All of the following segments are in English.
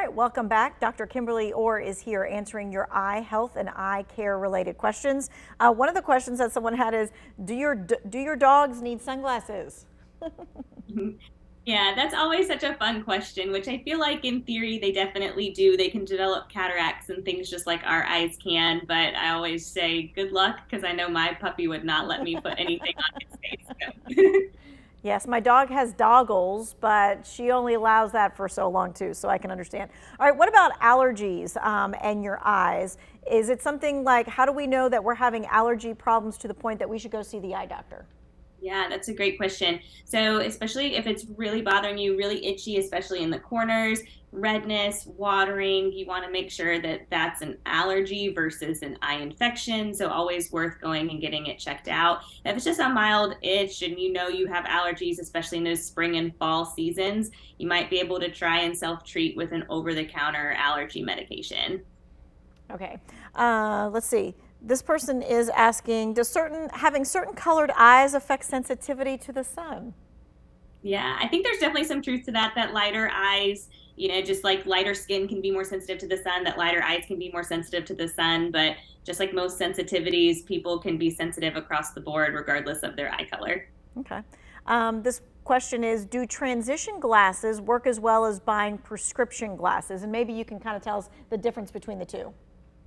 right, welcome back. Dr. Kimberly Orr is here answering your eye health and eye care related questions. One of the questions that someone had is, do your dogs need sunglasses? Mhm. Yeah, that's always such a fun question, which I feel like in theory they definitely do. They can develop cataracts and things just like our eyes can, but I always say good luck because I know my puppy would not let me put anything on his face. So. Yes, my dog has doggles, but she only allows that for so long too, so I can understand. All right, what about allergies and your eyes? Is it something like, how do we know that we're having allergy problems to the point that we should go see the eye doctor? Yeah, that's a great question. So, especially if it's really bothering you, really itchy, especially in the corners, redness, watering, you want to make sure that that's an allergy versus an eye infection. So, always worth going and getting it checked out. If it's just a mild itch and you know you have allergies, especially in those spring and fall seasons, you might be able to try and self treat with an over the counter allergy medication. Okay, let's see. This person is asking, does having certain colored eyes affect sensitivity to the sun? Yeah, I think there's definitely some truth to that, that lighter eyes, just like lighter skin can be more sensitive to the sun, that lighter eyes can be more sensitive to the sun. But just like most sensitivities, people can be sensitive across the board, regardless of their eye color. Okay. This question is, do transition glasses work as well as buying prescription glasses? And maybe you can kind of tell us the difference between the two.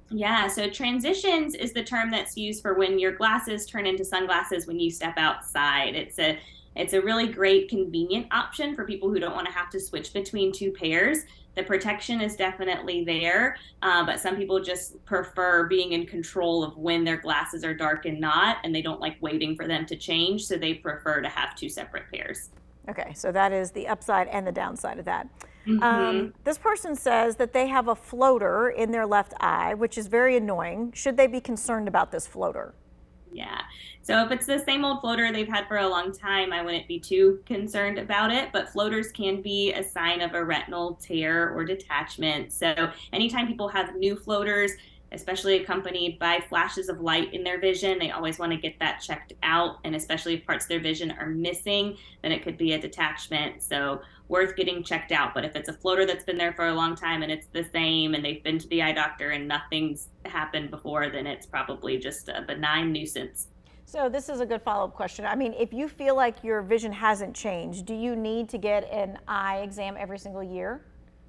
Yeah, so transitions is the term that's used for when your glasses turn into sunglasses when you step outside. It's a really great convenient option for people who don't want to have to switch between two pairs. The protection is definitely there, but some people just prefer being in control of when their glasses are dark and not, and they don't like waiting for them to change, so they prefer to have two separate pairs. Okay, so that is the upside and the downside of that. Hmm. This person says that they have a floater in their left eye, which is very annoying. Should they be concerned about this floater? Yeah. So if it's the same old floater they've had for a long time, I wouldn't be too concerned about it. But floaters can be a sign of a retinal tear or detachment. So anytime people have new floaters, especially accompanied by flashes of light in their vision, they always want to get that checked out. And especially if parts of their vision are missing, then it could be a detachment. So worth getting checked out. But if it's a floater that's been there for a long time and it's the same and they've been to the eye doctor and nothing's happened before, then it's probably just a benign nuisance. So this is a good follow-up question. I mean, if you feel like your vision hasn't changed, do you need to get an eye exam every single year?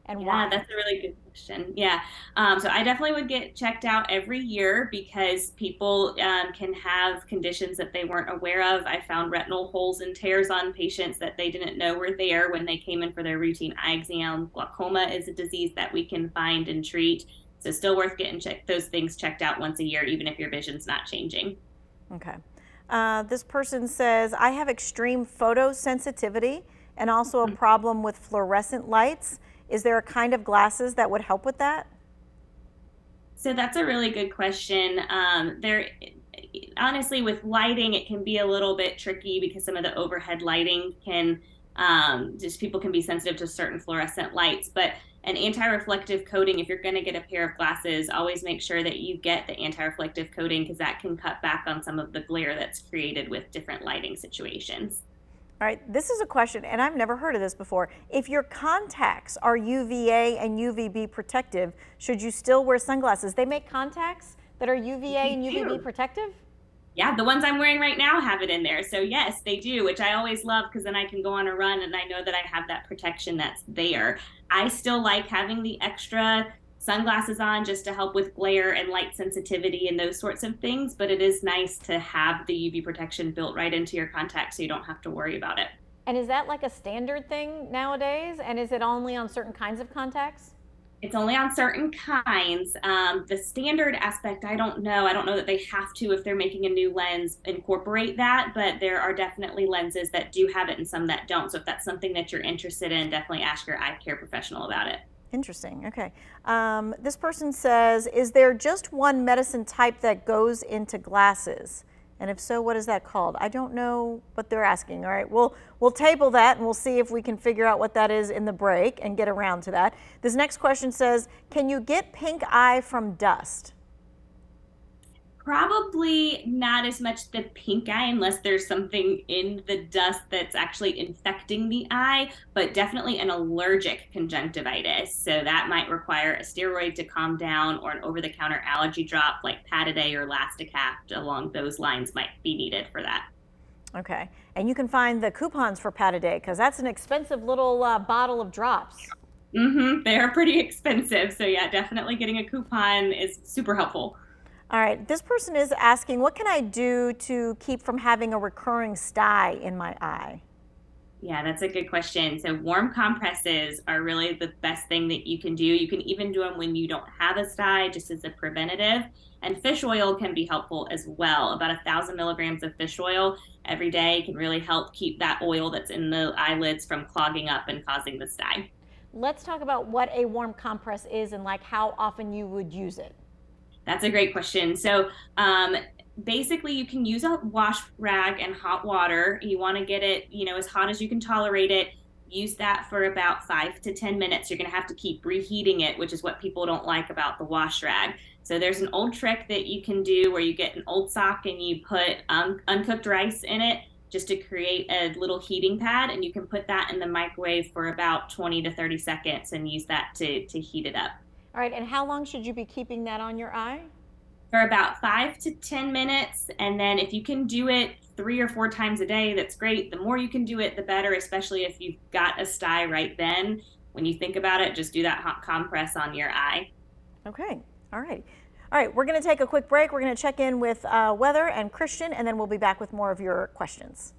And Yeah, why? that's a really good question. Yeah. So I definitely would get checked out every year because people can have conditions that they weren't aware of. I found retinal holes and tears on patients that they didn't know were there when they came in for their routine eye exam. Glaucoma is a disease that we can find and treat. So still worth getting those things checked out once a year, even if your vision's not changing. Okay. This person says, I have extreme photosensitivity and also a problem with fluorescent lights. Is there a kind of glasses that would help with that? So that's a really good question. There, honestly, with lighting, it can be a little bit tricky because some of the overhead lighting can just people can be sensitive to certain fluorescent lights. But an anti-reflective coating, if you're going to get a pair of glasses, always make sure that you get the anti-reflective coating because that can cut back on some of the glare that's created with different lighting situations. All right, this is a question, and I've never heard of this before. If your contacts are UVA and UVB protective, should you still wear sunglasses? They make contacts that are UVA and UVB protective? Yeah, the ones I'm wearing right now have it in there. So yes, they do, which I always love because then I can go on a run and I know that I have that protection that's there. I still like having the extra sunglasses on just to help with glare and light sensitivity and those sorts of things, but it is nice to have the UV protection built right into your contacts so you don't have to worry about it. And is that like a standard thing nowadays? And is it only on certain kinds of contacts? It's only on certain kinds. The standard aspect, I don't know. I don't know that they have to, if they're making a new lens, incorporate that, but there are definitely lenses that do have it and some that don't. So if that's something that you're interested in, definitely ask your eye care professional about it. Interesting. Okay. This person says, is there just one medicine type that goes into glasses? And if so, what is that called? I don't know what they're asking. All right, we'll table that and we'll see if we can figure out what that is in the break and get around to that. This next question says, can you get pink eye from dust? Probably not as much the pink eye unless there's something in the dust that's actually infecting the eye, but definitely an allergic conjunctivitis. So that might require a steroid to calm down or an over-the-counter allergy drop like Pataday or Lasticapt along those lines might be needed for that. Okay, and you can find the coupons for Pataday because that's an expensive little bottle of drops. They are pretty expensive. So yeah, definitely getting a coupon is super helpful. All right, this person is asking, what can I do to keep from having a recurring sty in my eye? Yeah, that's a good question. So warm compresses are really the best thing that you can do. You can even do them when you don't have a sty, just as a preventative. And fish oil can be helpful as well. About 1,000 milligrams of fish oil every day can really help keep that oil that's in the eyelids from clogging up and causing the sty. Let's talk about what a warm compress is and like how often you would use it. That's a great question. So basically you can use a wash rag and hot water. You want to get it, as hot as you can tolerate it. Use that for about 5 to 10 minutes. You're going to have to keep reheating it, which is what people don't like about the wash rag. So there's an old trick that you can do where you get an old sock and you put uncooked rice in it just to create a little heating pad, and you can put that in the microwave for about 20 to 30 seconds and use that to heat it up. All right, and how long should you be keeping that on your eye? For about 5 to 10 minutes. And then if you can do it 3 or 4 times a day, that's great. The more you can do it, the better, especially if you've got a sty right then. When you think about it, just do that hot compress on your eye. Okay, all right. All right, we're going to take a quick break. We're going to check in with Weather and Christian, and then we'll be back with more of your questions.